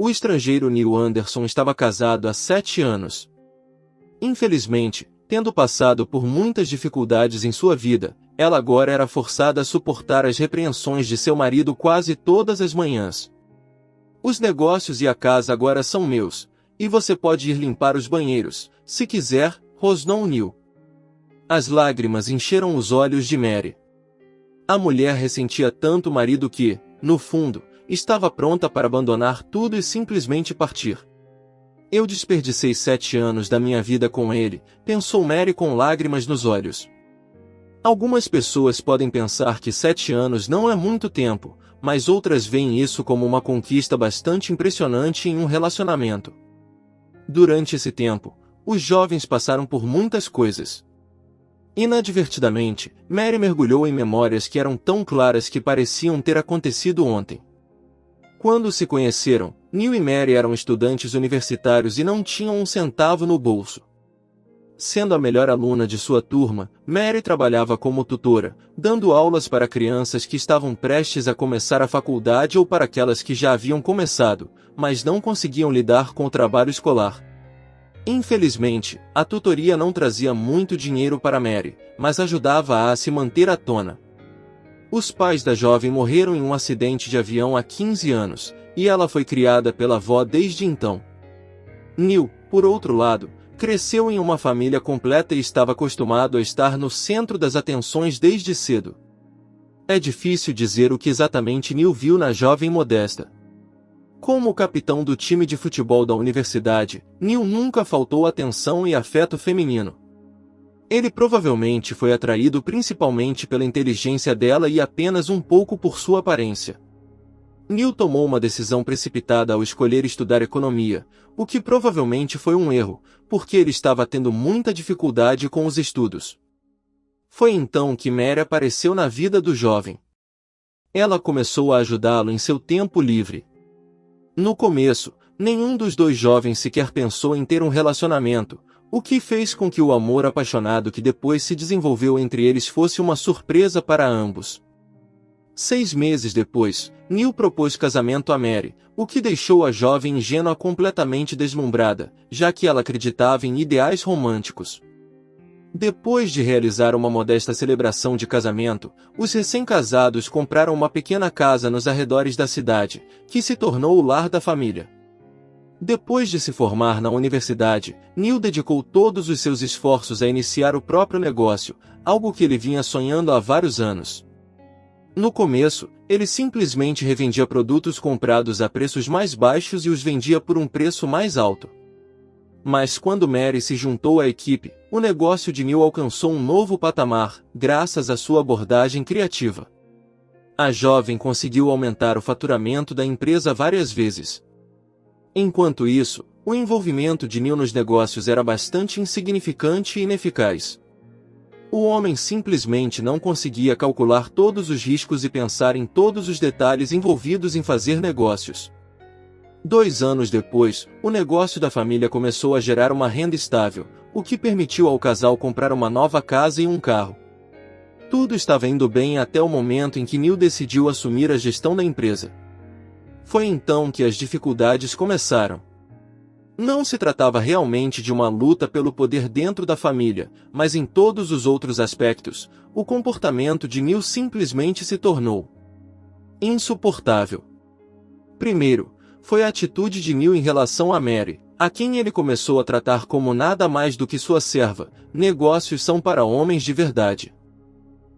O estrangeiro Neil Anderson estava casado há 7 anos. Infelizmente, tendo passado por muitas dificuldades em sua vida, ela agora era forçada a suportar as repreensões de seu marido quase todas as manhãs. Os negócios e a casa agora são meus, e você pode ir limpar os banheiros, se quiser, rosnou Neil. As lágrimas encheram os olhos de Mary. A mulher ressentia tanto o marido que, no fundo, estava pronta para abandonar tudo e simplesmente partir. Eu desperdicei 7 anos da minha vida com ele, pensou Mary com lágrimas nos olhos. Algumas pessoas podem pensar que 7 anos não é muito tempo, mas outras veem isso como uma conquista bastante impressionante em um relacionamento. Durante esse tempo, os jovens passaram por muitas coisas. Inadvertidamente, Mary mergulhou em memórias que eram tão claras que pareciam ter acontecido ontem. Quando se conheceram, Neil e Mary eram estudantes universitários e não tinham um centavo no bolso. Sendo a melhor aluna de sua turma, Mary trabalhava como tutora, dando aulas para crianças que estavam prestes a começar a faculdade ou para aquelas que já haviam começado, mas não conseguiam lidar com o trabalho escolar. Infelizmente, a tutoria não trazia muito dinheiro para Mary, mas ajudava a se manter à tona. Os pais da jovem morreram em um acidente de avião há 15 anos, e ela foi criada pela avó desde então. Neil, por outro lado, cresceu em uma família completa e estava acostumado a estar no centro das atenções desde cedo. É difícil dizer o que exatamente Neil viu na jovem modesta. Como capitão do time de futebol da universidade, Neil nunca faltou atenção e afeto feminino. Ele provavelmente foi atraído principalmente pela inteligência dela e apenas um pouco por sua aparência. Neil tomou uma decisão precipitada ao escolher estudar economia, o que provavelmente foi um erro, porque ele estava tendo muita dificuldade com os estudos. Foi então que Mary apareceu na vida do jovem. Ela começou a ajudá-lo em seu tempo livre. No começo, nenhum dos dois jovens sequer pensou em ter um relacionamento, o que fez com que o amor apaixonado que depois se desenvolveu entre eles fosse uma surpresa para ambos. 6 meses depois, Neil propôs casamento a Mary, o que deixou a jovem ingênua completamente deslumbrada, já que ela acreditava em ideais românticos. Depois de realizar uma modesta celebração de casamento, os recém-casados compraram uma pequena casa nos arredores da cidade, que se tornou o lar da família. Depois de se formar na universidade, Neil dedicou todos os seus esforços a iniciar o próprio negócio, algo que ele vinha sonhando há vários anos. No começo, ele simplesmente revendia produtos comprados a preços mais baixos e os vendia por um preço mais alto. Mas quando Mary se juntou à equipe, o negócio de Neil alcançou um novo patamar, graças à sua abordagem criativa. A jovem conseguiu aumentar o faturamento da empresa várias vezes. Enquanto isso, o envolvimento de Neil nos negócios era bastante insignificante e ineficaz. O homem simplesmente não conseguia calcular todos os riscos e pensar em todos os detalhes envolvidos em fazer negócios. 2 anos depois, o negócio da família começou a gerar uma renda estável, o que permitiu ao casal comprar uma nova casa e um carro. Tudo estava indo bem até o momento em que Neil decidiu assumir a gestão da empresa. Foi então que as dificuldades começaram. Não se tratava realmente de uma luta pelo poder dentro da família, mas em todos os outros aspectos, o comportamento de Neil simplesmente se tornou insuportável. Primeiro, foi a atitude de Neil em relação a Mary, a quem ele começou a tratar como nada mais do que sua serva. Negócios são para homens de verdade.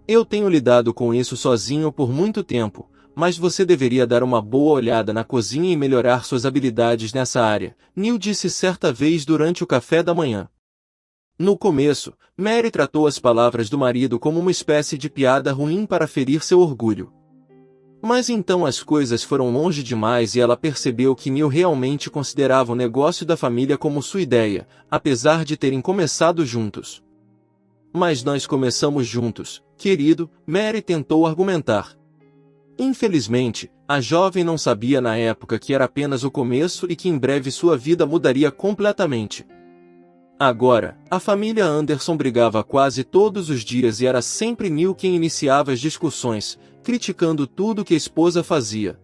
Eu tenho lidado com isso sozinho por muito tempo, mas você deveria dar uma boa olhada na cozinha e melhorar suas habilidades nessa área, Neil disse certa vez durante o café da manhã. No começo, Mary tratou as palavras do marido como uma espécie de piada ruim para ferir seu orgulho. Mas então as coisas foram longe demais e ela percebeu que Neil realmente considerava o negócio da família como sua ideia, apesar de terem começado juntos. Mas nós começamos juntos, querido, Mary tentou argumentar. Infelizmente, a jovem não sabia na época que era apenas o começo e que em breve sua vida mudaria completamente. Agora, a família Anderson brigava quase todos os dias e era sempre Neil quem iniciava as discussões, criticando tudo que a esposa fazia.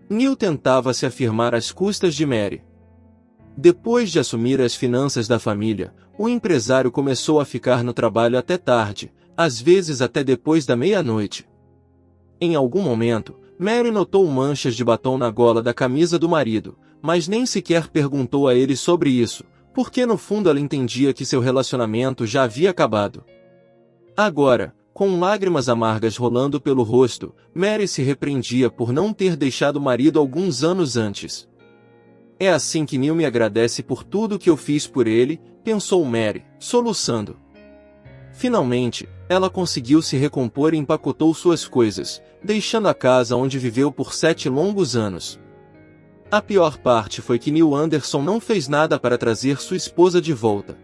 Neil tentava se afirmar às custas de Mary. Depois de assumir as finanças da família, o empresário começou a ficar no trabalho até tarde, às vezes até depois da meia-noite. Em algum momento, Mary notou manchas de batom na gola da camisa do marido, mas nem sequer perguntou a ele sobre isso, porque no fundo ela entendia que seu relacionamento já havia acabado. Agora, com lágrimas amargas rolando pelo rosto, Mary se repreendia por não ter deixado o marido alguns anos antes. É assim que Neil me agradece por tudo que eu fiz por ele, pensou Mary, soluçando. Finalmente, ela conseguiu se recompor e empacotou suas coisas, deixando a casa onde viveu por 7 longos anos. A pior parte foi que Neil Anderson não fez nada para trazer sua esposa de volta.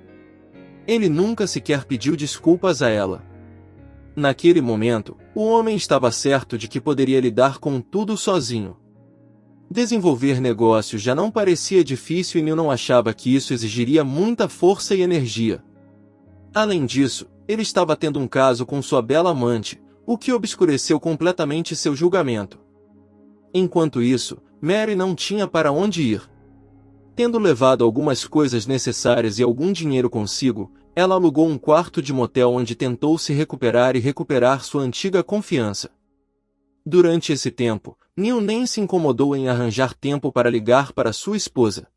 Ele nunca sequer pediu desculpas a ela. Naquele momento, o homem estava certo de que poderia lidar com tudo sozinho. Desenvolver negócios já não parecia difícil e Neil não achava que isso exigiria muita força e energia. Além disso, ele estava tendo um caso com sua bela amante, o que obscureceu completamente seu julgamento. Enquanto isso, Mary não tinha para onde ir. Tendo levado algumas coisas necessárias e algum dinheiro consigo, ela alugou um quarto de motel onde tentou se recuperar e recuperar sua antiga confiança. Durante esse tempo, Neil nem se incomodou em arranjar tempo para ligar para sua esposa.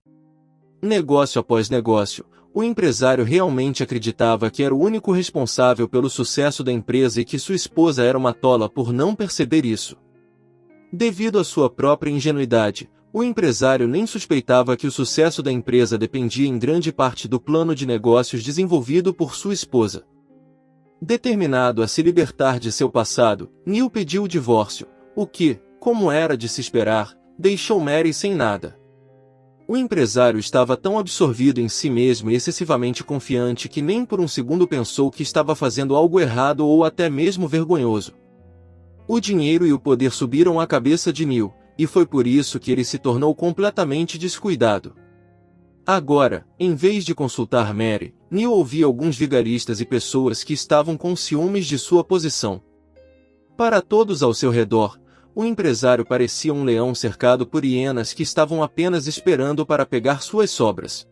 Negócio após negócio, o empresário realmente acreditava que era o único responsável pelo sucesso da empresa e que sua esposa era uma tola por não perceber isso. Devido à sua própria ingenuidade, o empresário nem suspeitava que o sucesso da empresa dependia em grande parte do plano de negócios desenvolvido por sua esposa. Determinado a se libertar de seu passado, Neil pediu o divórcio, o que, como era de se esperar, deixou Mary sem nada. O empresário estava tão absorvido em si mesmo e excessivamente confiante que nem por um segundo pensou que estava fazendo algo errado ou até mesmo vergonhoso. O dinheiro e o poder subiram à cabeça de Neil, e foi por isso que ele se tornou completamente descuidado. Agora, em vez de consultar Mary, Neil ouvia alguns vigaristas e pessoas que estavam com ciúmes de sua posição. Para todos ao seu redor, o empresário parecia um leão cercado por hienas que estavam apenas esperando para pegar suas sobras.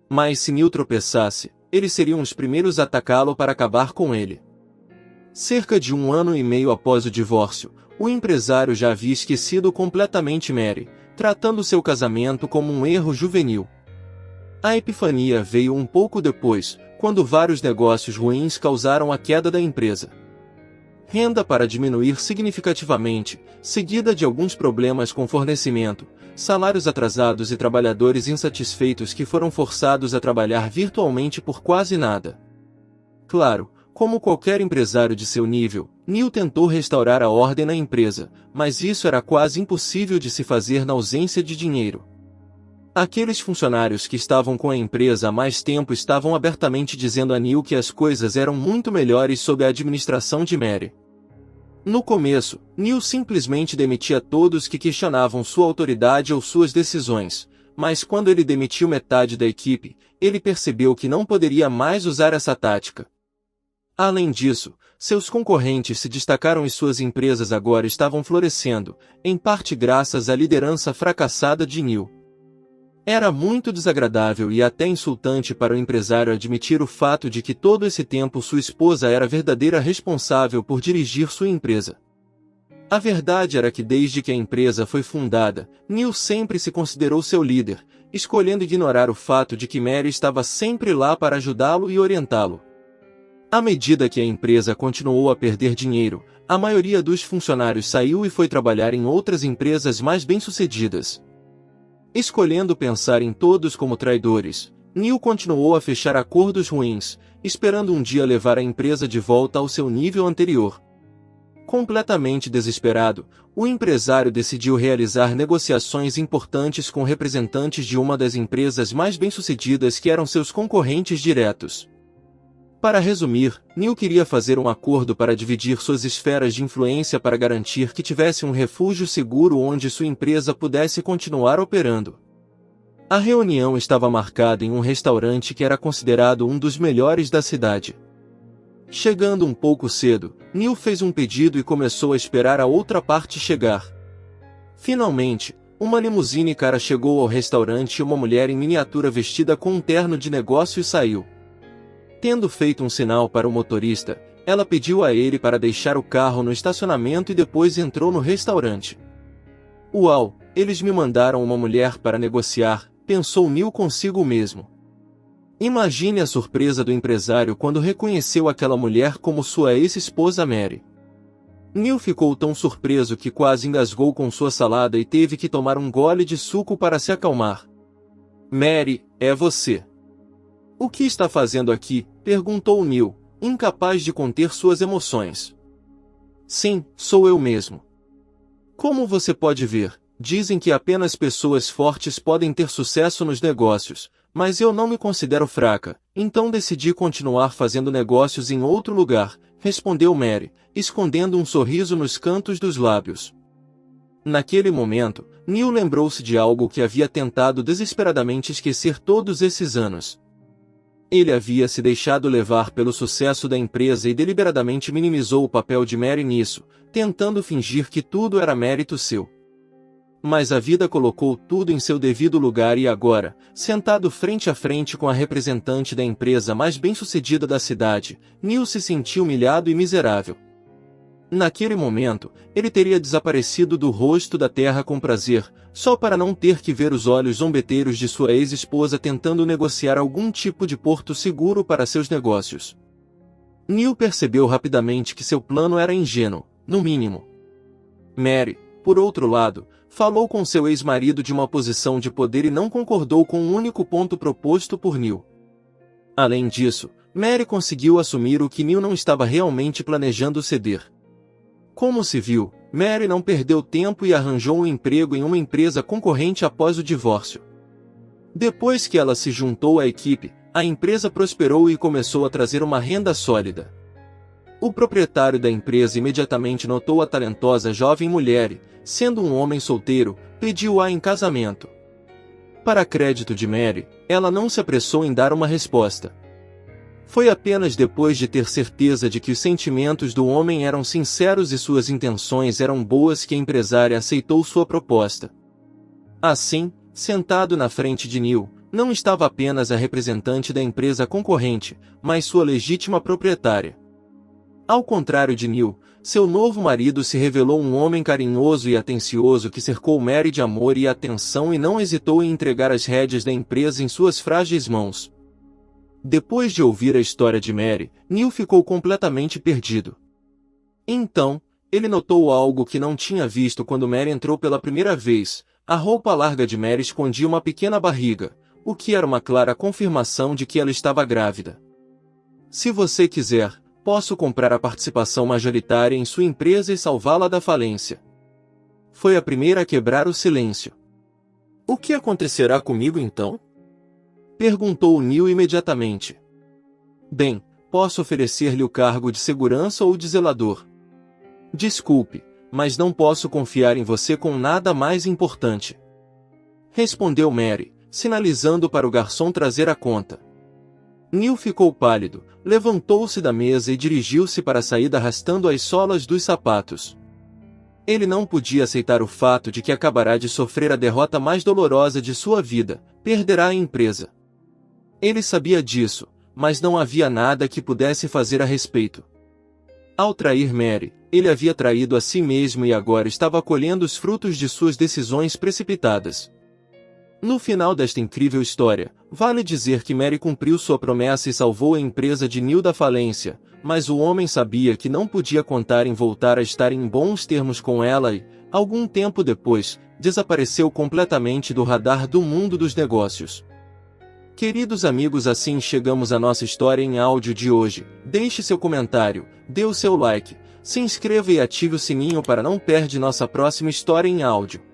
Mas se Neil tropeçasse, eles seriam os primeiros a atacá-lo para acabar com ele. Cerca de 1 ano e meio após o divórcio, o empresário já havia esquecido completamente Mary, tratando seu casamento como um erro juvenil. A epifania veio um pouco depois, quando vários negócios ruins causaram a queda da empresa. Renda para diminuir significativamente, seguida de alguns problemas com fornecimento, salários atrasados e trabalhadores insatisfeitos que foram forçados a trabalhar virtualmente por quase nada. Claro, como qualquer empresário de seu nível, Neil tentou restaurar a ordem na empresa, mas isso era quase impossível de se fazer na ausência de dinheiro. Aqueles funcionários que estavam com a empresa há mais tempo estavam abertamente dizendo a Neil que as coisas eram muito melhores sob a administração de Mary. No começo, Neil simplesmente demitia todos que questionavam sua autoridade ou suas decisões, mas quando ele demitiu metade da equipe, ele percebeu que não poderia mais usar essa tática. Além disso, seus concorrentes se destacaram e suas empresas agora estavam florescendo, em parte graças à liderança fracassada de Neil. Era muito desagradável e até insultante para o empresário admitir o fato de que todo esse tempo sua esposa era a verdadeira responsável por dirigir sua empresa. A verdade era que desde que a empresa foi fundada, Neil sempre se considerou seu líder, escolhendo ignorar o fato de que Mary estava sempre lá para ajudá-lo e orientá-lo. À medida que a empresa continuou a perder dinheiro, a maioria dos funcionários saiu e foi trabalhar em outras empresas mais bem-sucedidas. Escolhendo pensar em todos como traidores, Neil continuou a fechar acordos ruins, esperando um dia levar a empresa de volta ao seu nível anterior. Completamente desesperado, o empresário decidiu realizar negociações importantes com representantes de uma das empresas mais bem-sucedidas que eram seus concorrentes diretos. Para resumir, Neil queria fazer um acordo para dividir suas esferas de influência para garantir que tivesse um refúgio seguro onde sua empresa pudesse continuar operando. A reunião estava marcada em um restaurante que era considerado um dos melhores da cidade. Chegando um pouco cedo, Neil fez um pedido e começou a esperar a outra parte chegar. Finalmente, uma limusine cara chegou ao restaurante e uma mulher em miniatura vestida com um terno de negócios saiu. Tendo feito um sinal para o motorista, ela pediu a ele para deixar o carro no estacionamento e depois entrou no restaurante. Uau, eles me mandaram uma mulher para negociar, pensou Neil consigo mesmo. Imagine a surpresa do empresário quando reconheceu aquela mulher como sua ex-esposa Mary. Neil ficou tão surpreso que quase engasgou com sua salada e teve que tomar um gole de suco para se acalmar. Mary, é você. O que está fazendo aqui? Perguntou Neil, incapaz de conter suas emoções. Sim, sou eu mesmo. Como você pode ver, dizem que apenas pessoas fortes podem ter sucesso nos negócios, mas eu não me considero fraca, então decidi continuar fazendo negócios em outro lugar, respondeu Mary, escondendo um sorriso nos cantos dos lábios. Naquele momento, Neil lembrou-se de algo que havia tentado desesperadamente esquecer todos esses anos. Ele havia se deixado levar pelo sucesso da empresa e deliberadamente minimizou o papel de Mary nisso, tentando fingir que tudo era mérito seu. Mas a vida colocou tudo em seu devido lugar e agora, sentado frente a frente com a representante da empresa mais bem-sucedida da cidade, Neil se sentiu humilhado e miserável. Naquele momento, ele teria desaparecido do rosto da terra com prazer, só para não ter que ver os olhos zombeteiros de sua ex-esposa tentando negociar algum tipo de porto seguro para seus negócios. Neil percebeu rapidamente que seu plano era ingênuo, no mínimo. Mary, por outro lado, falou com seu ex-marido de uma posição de poder e não concordou com o único ponto proposto por Neil. Além disso, Mary conseguiu assumir o que Neil não estava realmente planejando ceder. Como se viu, Mary não perdeu tempo e arranjou um emprego em uma empresa concorrente após o divórcio. Depois que ela se juntou à equipe, a empresa prosperou e começou a trazer uma renda sólida. O proprietário da empresa imediatamente notou a talentosa jovem mulher e, sendo um homem solteiro, pediu-a em casamento. Para crédito de Mary, ela não se apressou em dar uma resposta. Foi apenas depois de ter certeza de que os sentimentos do homem eram sinceros e suas intenções eram boas que a empresária aceitou sua proposta. Assim, sentado na frente de Neil, não estava apenas a representante da empresa concorrente, mas sua legítima proprietária. Ao contrário de Neil, seu novo marido se revelou um homem carinhoso e atencioso que cercou Mary de amor e atenção e não hesitou em entregar as rédeas da empresa em suas frágeis mãos. Depois de ouvir a história de Mary, Neil ficou completamente perdido. Então, ele notou algo que não tinha visto quando Mary entrou pela primeira vez. A roupa larga de Mary escondia uma pequena barriga, o que era uma clara confirmação de que ela estava grávida. Se você quiser, posso comprar a participação majoritária em sua empresa e salvá-la da falência. Foi a primeira a quebrar o silêncio. O que acontecerá comigo então? Perguntou Neil imediatamente. Bem, posso oferecer-lhe o cargo de segurança ou de zelador. Desculpe, mas não posso confiar em você com nada mais importante. Respondeu Mary, sinalizando para o garçom trazer a conta. Neil ficou pálido, levantou-se da mesa e dirigiu-se para a saída arrastando as solas dos sapatos. Ele não podia aceitar o fato de que acabará de sofrer a derrota mais dolorosa de sua vida, perderá a empresa. Ele sabia disso, mas não havia nada que pudesse fazer a respeito. Ao trair Mary, ele havia traído a si mesmo e agora estava colhendo os frutos de suas decisões precipitadas. No final desta incrível história, vale dizer que Mary cumpriu sua promessa e salvou a empresa de Neil da falência, mas o homem sabia que não podia contar em voltar a estar em bons termos com ela e, algum tempo depois, desapareceu completamente do radar do mundo dos negócios. Queridos amigos, assim chegamos à nossa história em áudio de hoje. Deixe seu comentário, dê o seu like, se inscreva e ative o sininho para não perder nossa próxima história em áudio.